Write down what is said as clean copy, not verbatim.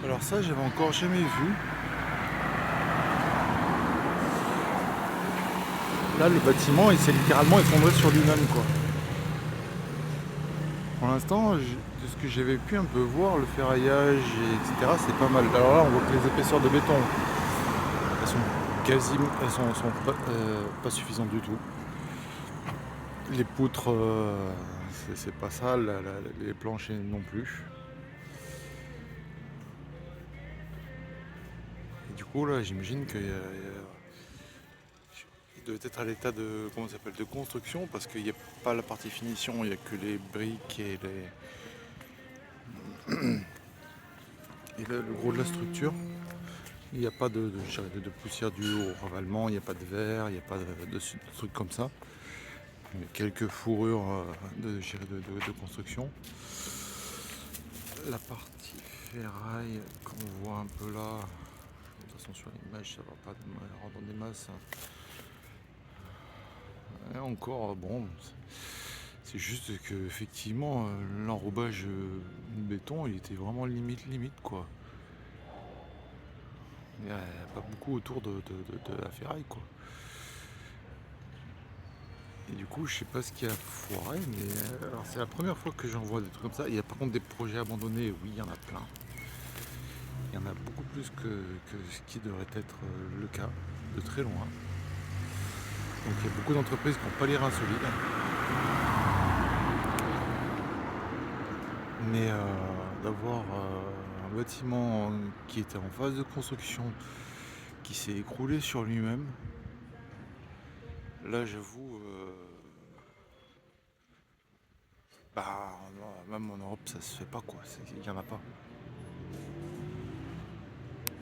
Alors ça, j'avais encore jamais vu. Là, le bâtiment, il s'est littéralement effondré sur lui-même, quoi. Pour l'instant, de ce que j'avais pu un peu voir, le ferraillage, etc., c'est pas mal. Alors là, on voit que les épaisseurs de béton, elles sont elles sont pas suffisantes du tout. Les poutres, c'est pas ça, les planchers non plus. Et du coup, là, j'imagine qu'il devait être à l'état de, comment ça s'appelle, de construction, parce qu'il n'y a pas la partie finition, il n'y a que les briques et le gros de la structure. Il n'y a pas de poussière due au ravalement, il n'y a pas de verre, il n'y a pas de trucs comme ça. Il y a quelques fourrures de construction. La partie ferraille qu'on voit un peu là, de toute façon sur l'image ça va pas rendre des masses. Et encore bon, c'est juste que effectivement l'enrobage béton il était vraiment limite quoi. Il n'y a pas beaucoup autour de la ferraille quoi. Et du coup je sais pas ce qui a foiré, mais alors c'est la première fois que j'en vois des trucs comme ça. Il y a par contre des projets abandonnés, oui il y en a plein. Il y en a beaucoup plus que ce qui devrait être le cas, de très loin. Donc il y a beaucoup d'entreprises qui n'ont pas les reins solides. Mais d'avoir un bâtiment qui était en phase de construction, qui s'est écroulé sur lui-même, là j'avoue, bah, même en Europe ça se fait pas quoi, il n'y en a pas.